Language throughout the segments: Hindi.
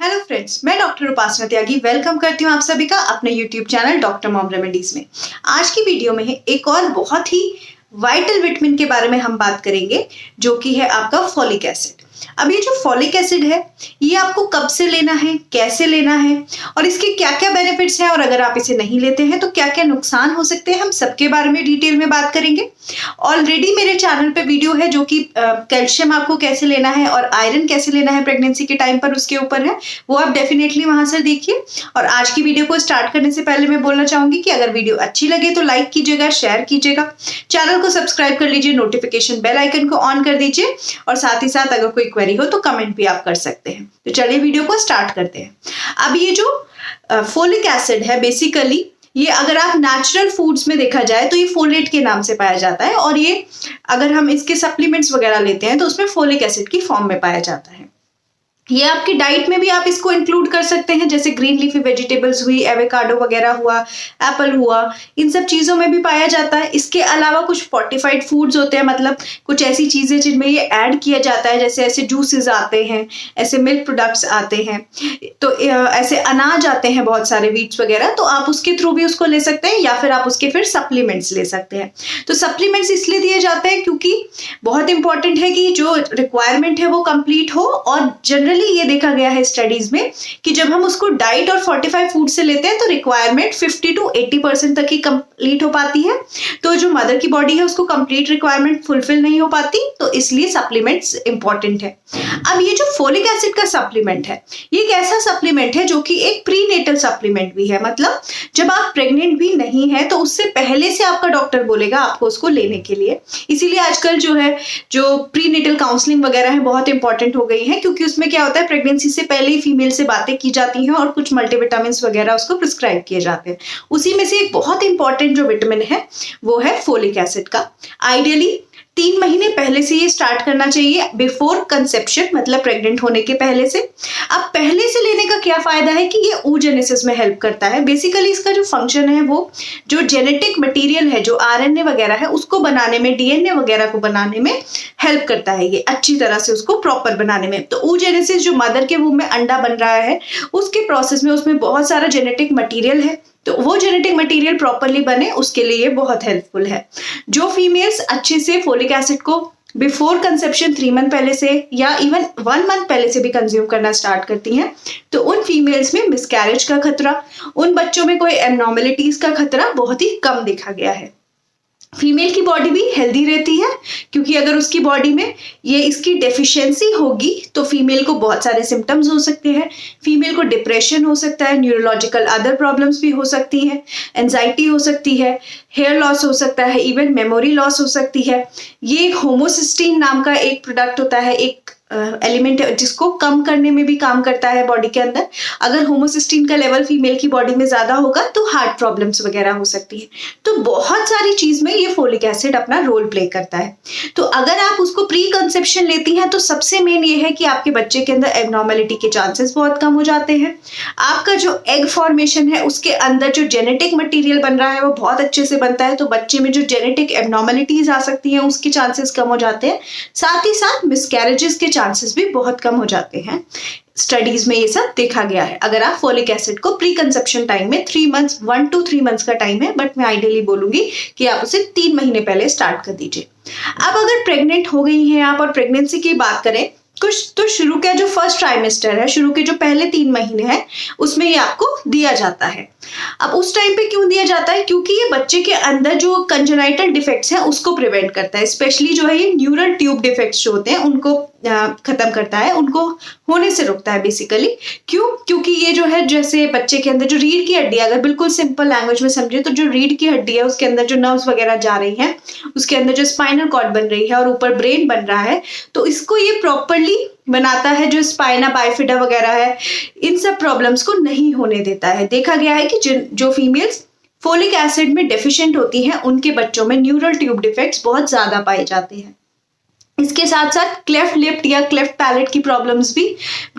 हेलो फ्रेंड्स, मैं डॉक्टर उपासना त्यागी वेलकम करती हूँ आप सभी का अपने YouTube channel doctor mom remedies में। आज की वीडियो में एक और बहुत ही वाइटल विटामिन के बारे में हम बात करेंगे, जो कि है आपका फॉलिक एसिड। अब ये जो फॉलिक एसिड है, ये आपको कब से लेना है, कैसे लेना है और इसके क्या क्या बेनिफिट्स हैं, और अगर आप इसे नहीं लेते हैं तो क्या क्या नुकसान हो सकते हैं, हम सबके बारे में डिटेल में बात करेंगे। ऑलरेडी मेरे चैनल पे वीडियो है जो कि कैल्शियम आपको कैसे लेना है और आयरन कैसे लेना है प्रेगनेंसी के टाइम पर, उसके ऊपर है, वो आप डेफिनेटली वहां से देखिए। और आज की वीडियो को स्टार्ट करने से पहले मैं बोलना चाहूंगी कि अगर वीडियो अच्छी लगे तो लाइक कीजिएगा, शेयर कीजिएगा, चैनल को सब्सक्राइब कर लीजिए, नोटिफिकेशन बेल आइकन को ऑन कर दीजिए, और साथ ही साथ अगर कोई क्वेरी हो तो कमेंट भी आप कर सकते हैं। तो चलिए वीडियो को स्टार्ट करते हैं। अब ये जो फोलिक एसिड है, बेसिकली ये अगर आप नेचुरल फूड्स में देखा जाए तो ये फोलेट के नाम से पाया जाता है, और ये अगर हम इसके सप्लीमेंट्स वगैरह लेते हैं तो उसमें फोलिक एसिड की फॉर्म में पाया जाता है। ये आपकी डाइट में भी आप इसको इंक्लूड कर सकते हैं, जैसे ग्रीन लीफी वेजिटेबल्स हुई, एवोकाडो वगैरह हुआ, एप्पल हुआ, इन सब चीज़ों में भी पाया जाता है। इसके अलावा कुछ फोर्टिफाइड फूड्स होते हैं, मतलब कुछ ऐसी चीज़ें जिनमें ये ऐड किया जाता है, जैसे ऐसे जूसेस आते हैं, ऐसे मिल्क प्रोडक्ट्स आते हैं, तो ऐसे अनाज आते हैं बहुत सारे, वीट्स वगैरह, तो आप उसके थ्रू भी उसको ले सकते हैं, या फिर आप उसके फिर सप्लीमेंट्स ले सकते हैं। तो सप्लीमेंट्स इसलिए दिए जाते हैं क्योंकि बहुत इंपॉर्टेंट है कि जो रिक्वायरमेंट है वो कंप्लीट हो, और जनरली ये देखा गया है स्टडीज में कि जब हम उसको डाइट और फोर्टिफाइड फूड से लेते हैं तो रिक्वायरमेंट 50 to 80% तक ही कंप्लीट हो पाती है। तो जो मदर की बॉडी है उसको कंप्लीट रिक्वायरमेंट फुलफिल नहीं हो पाती, तो इसलिए सप्लीमेंट्स इंपॉर्टेंट है। अब ये जो फोलिक एसिड का सप्लीमेंट है, ये एक ऐसा सप्लीमेंट है जो कि एक प्रीनेटल सप्लीमेंट भी है, मतलब जब आप प्रेग्नेंट भी नहीं है तो उससे पहले से आपका डॉक्टर बोलेगा आपको उसको लेने के लिए। इसीलिए आजकल जो प्रीनेटल काउंसलिंग वगैरह है बहुत इंपॉर्टेंट हो गई है, क्योंकि उसमें क्या होता है, प्रेगनेंसी से पहले ही फीमेल से बातें की जाती हैं और कुछ मल्टीविटामिन वगैरह उसको प्रिस्क्राइब किए जाते हैं। उसी में से एक बहुत इंपॉर्टेंट जो विटामिन है वो है फोलिक एसिड का। आइडियली 3 महीने पहले से ये स्टार्ट करना चाहिए, बिफोर कंसेप्शन, मतलब प्रेग्नेंट होने के पहले से। अब पहले से लेने का क्या फायदा है कि ये oogenesis में हेल्प करता है। बेसिकली इसका जो फंक्शन है वो जो जेनेटिक मटेरियल है, जो आरएनए वगैरह है, उसको बनाने में, डीएनए वगैरह को बनाने में हेल्प करता है, ये अच्छी तरह से उसको प्रॉपर बनाने में। तो oogenesis जो मदर के वूम में अंडा बन रहा है उसके प्रोसेस में, उसमें बहुत सारा जेनेटिक मटीरियल है, तो वो जेनेटिक मटेरियल प्रॉपरली बने उसके लिए बहुत हेल्पफुल है। जो फीमेल्स अच्छे से फोलिक एसिड को बिफोर कंसेप्शन 3 मंथ पहले से या इवन 1 मंथ पहले से भी कंज्यूम करना स्टार्ट करती हैं, तो उन फीमेल्स में मिसकैरेज का खतरा, उन बच्चों में कोई एबनॉर्मलिटीज का खतरा बहुत ही कम देखा गया है। फीमेल की बॉडी भी हेल्दी रहती है, क्योंकि अगर उसकी बॉडी में ये इसकी डेफिशिएंसी होगी तो फीमेल को बहुत सारे सिम्टम्स हो सकते हैं। फीमेल को डिप्रेशन हो सकता है, न्यूरोलॉजिकल अदर प्रॉब्लम्स भी हो सकती हैं, एंजाइटी हो सकती है, हेयर लॉस हो सकता है, इवन मेमोरी लॉस हो सकती है। ये एक होमोसिस्टीन नाम का एक प्रोडक्ट होता है, एक एलिमेंट जिसको कम करने में भी काम करता है बॉडी के अंदर। अगर होमोसिस्टीन का लेवल फीमेल की बॉडी में ज्यादा होगा तो हार्ट प्रॉब्लम्स वगैरह हो सकती है। तो बहुत सारी चीज में ये फोलिक एसिड अपना रोल प्ले करता है। तो अगर आप उसको प्री कंसेप्शन लेती हैं तो सबसे मेन ये है कि आपके बच्चे के अंदर एबनॉर्मलिटी के चांसेस बहुत कम हो जाते हैं। आपका जो एग फॉर्मेशन है उसके अंदर जो जेनेटिक मटीरियल बन रहा है वो बहुत अच्छे से बनता है, तो बच्चे में जो जेनेटिक एबनॉर्मलिटीज आ सकती हैं उसके चांसेस कम हो जाते हैं। साथ ही साथ मिसकैरेजेस के चांसेस भी बहुत कम हो जाते हैं। स्टडीज में ये सब देखा गया है। अगर आप फोलिक एसिड को प्री कंसेप्शन टाइम में 1 to 3 मंथ्स का टाइम है, बट मैं आइडियली बोलूंगी कि आप उसे 3 महीने पहले स्टार्ट कर दीजिए। अब अगर प्रेग्नेंट हो गई हैं आप और प्रेगनेंसी की बात करें कुछ, तो शुरू का जो फर्स्ट ट्राइमेस्टर है, शुरू के जो पहले 3 महीने हैं, उसमें ये आपको दिया जाता है। अब उस टाइम पे क्यों दिया जाता है? क्योंकि ये बच्चे के अंदर जो कंजेनाइटल डिफेक्ट्स हैं उसको प्रिवेंट करता है, स्पेशली जो है ये न्यूरल ट्यूब डिफेक्ट्स जो होते हैं उनको खत्म करता है, उनको होने से रोकता है बेसिकली। क्यों? क्योंकि ये जो है, जैसे बच्चे के अंदर जो रीढ़ की हड्डी, अगर बिल्कुल सिंपल लैंग्वेज में समझे तो जो रीढ़ की हड्डी है उसके अंदर जो नर्व्स वगैरह जा रही हैं, उसके अंदर जो स्पाइनल कॉर्ड बन रही है और ऊपर ब्रेन बन रहा है, तो इसको ये प्रॉपरली बनाता है। जो स्पाइना बाइफिडा वगैरह है, इन सब प्रॉब्लम्स को नहीं होने देता है। देखा गया है कि जो फीमेल्स फोलिक एसिड में डेफिशिएंट होती हैं उनके बच्चों में न्यूरल ट्यूब डिफेक्ट्स बहुत ज्यादा पाए जाते हैं। इसके साथ साथ क्लेफ्ट लिप या क्लेफ्ट पैलेट की प्रॉब्लम्स भी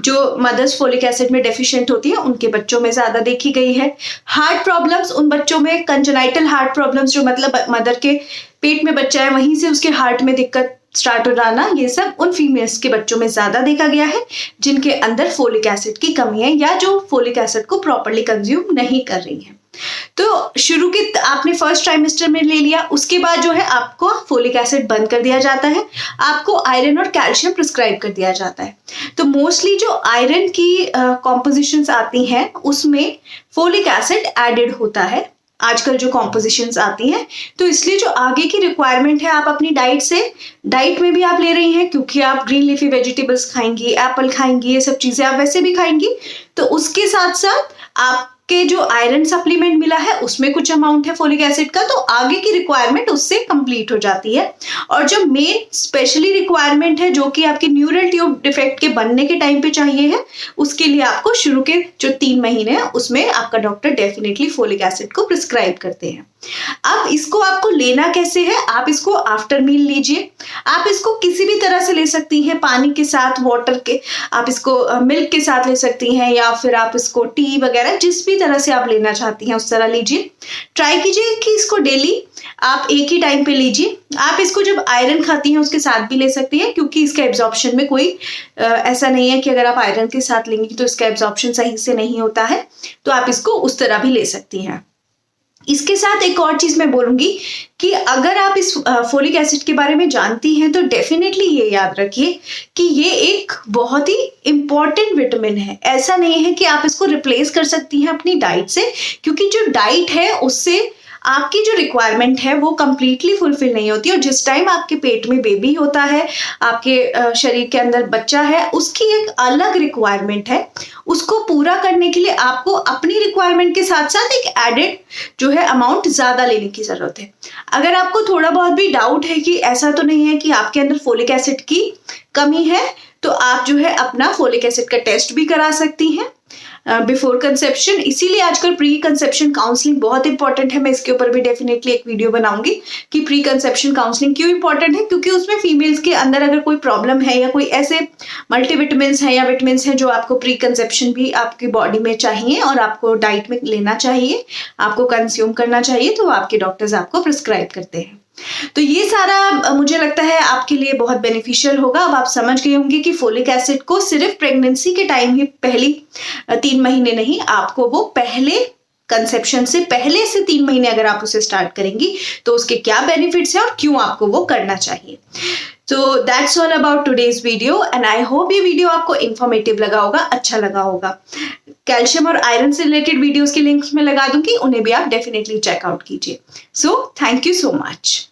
जो मदर्स फोलिक एसिड में डेफिशिएंट होती है उनके बच्चों में ज्यादा देखी गई है। हार्ट प्रॉब्लम्स उन बच्चों में, कंजेनाइटल हार्ट प्रॉब्लम्स जो मतलब मदर के पेट में बच्चा है वहीं से उसके हार्ट में दिक्कत स्टार्ट हो जाना, ये सब उन फीमेल्स के बच्चों में ज्यादा देखा गया है जिनके अंदर फोलिक एसिड की कमी है या जो फोलिक एसिड को प्रॉपरली कंज्यूम नहीं कर रही है। तो शुरू के आपने फर्स्ट ट्राइमेस्टर में ले लिया, उसके बाद जो है आपको फोलिक एसिड बंद कर दिया जाता है, आपको आयरन और कैल्शियम प्रिस्क्राइब कर दिया जाता है। तो मोस्टली जो आयरन की कॉम्पोजिशंस आती हैं उसमें फोलिक एसिड एडेड होता है आजकल जो कॉम्पोजिशंस आती हैं। तो इसलिए जो आगे की रिक्वायरमेंट है आप अपनी डाइट में भी आप ले रही हैं क्योंकि आप ग्रीन लीफी वेजिटेबल्स खाएंगी, एप्पल खाएंगी, ये सब चीजें आप वैसे भी खाएंगी, तो उसके साथ साथ आप के जो आयरन सप्लीमेंट मिला है उसमें कुछ अमाउंट है फोलिक एसिड का, तो आगे की रिक्वायरमेंट उससे कंप्लीट हो जाती है। और जो मेन स्पेशली रिक्वायरमेंट है जो कि आपकी न्यूरल ट्यूब डिफेक्ट के बनने के टाइम पे चाहिए है, उसके लिए आपको शुरू के जो 3 महीने हैं उसमें आपका डॉक्टर डेफिनेटली फोलिक एसिड को प्रिस्क्राइब करते हैं। अब इसको आपको लेना कैसे है, आप इसको आफ्टर मील लीजिए। आप इसको किसी भी तरह से ले सकती हैं, पानी के साथ, वाटर के, आप इसको मिल्क के साथ ले सकती हैं या फिर आप इसको टी वगैरह जिस भी तरह से आप लेना चाहती हैं उस तरह लीजिए। ट्राई कीजिए कि इसको डेली आप एक ही टाइम पे लीजिए। आप इसको जब आयरन खाती हैं उसके साथ भी ले सकती हैं क्योंकि इसका एब्जॉर्प्शन में कोई ऐसा नहीं है कि अगर आप आयरन के साथ लेंगी तो इसका एब्जॉर्प्शन सही से नहीं होता है, तो आप इसको उस तरह भी ले सकती हैं। इसके साथ एक और चीज मैं बोलूंगी कि अगर आप इस फोलिक एसिड के बारे में जानती हैं तो डेफिनेटली ये याद रखिए कि ये एक बहुत ही इंपॉर्टेंट विटामिन है। ऐसा नहीं है कि आप इसको रिप्लेस कर सकती हैं अपनी डाइट से, क्योंकि जो डाइट है उससे आपकी जो रिक्वायरमेंट है वो कंप्लीटली फुलफिल नहीं होती। और जिस टाइम आपके पेट में बेबी होता है, आपके शरीर के अंदर बच्चा है, उसकी एक अलग रिक्वायरमेंट है। उसको पूरा करने के लिए आपको अपनी रिक्वायरमेंट के साथ साथ एक एडेड जो है अमाउंट ज्यादा लेने की जरूरत है। अगर आपको थोड़ा बहुत भी डाउट है कि ऐसा तो नहीं है कि आपके अंदर फोलिक एसिड की कमी है, तो आप जो है अपना फोलिक एसिड का टेस्ट भी करा सकती हैं बिफोर कंसेप्शन। इसीलिए आजकल प्री कंसेप्शन काउंसलिंग बहुत इंपॉर्टेंट है। मैं इसके ऊपर भी डेफिनेटली एक वीडियो बनाऊंगी कि प्री कंसेप्शन काउंसलिंग क्यों इंपॉर्टेंट है, क्योंकि उसमें फीमेल्स के अंदर अगर कोई प्रॉब्लम है या कोई ऐसे मल्टीविटामिन्स हैं या विटामिन्स हैं जो आपको प्री कंसेप्शन भी आपकी बॉडी में चाहिए और आपको डाइट में लेना चाहिए, आपको कंज्यूम करना चाहिए, तो आपके डॉक्टर्स आपको प्रिस्क्राइब करते हैं। तो ये सारा मुझे लगता है आपके लिए बहुत बेनिफिशियल होगा। अब आप समझ गए होंगे कि फोलिक एसिड को सिर्फ प्रेगनेंसी के टाइम ही, पहली 3 महीने नहीं, आपको वो पहले कंसेप्शन से पहले से 3 महीने अगर आप उसे स्टार्ट करेंगी तो उसके क्या बेनिफिट्स हैं और क्यों आपको वो करना चाहिए। तो that's all about today's video and I hope ये वीडियो आपको इंफॉर्मेटिव लगा होगा, अच्छा लगा होगा। कैल्शियम और आयरन से रिलेटेड वीडियोस के लिंक्स में लगा दूंगी, उन्हें भी आप डेफिनेटली चेकआउट कीजिए। So thank you so much.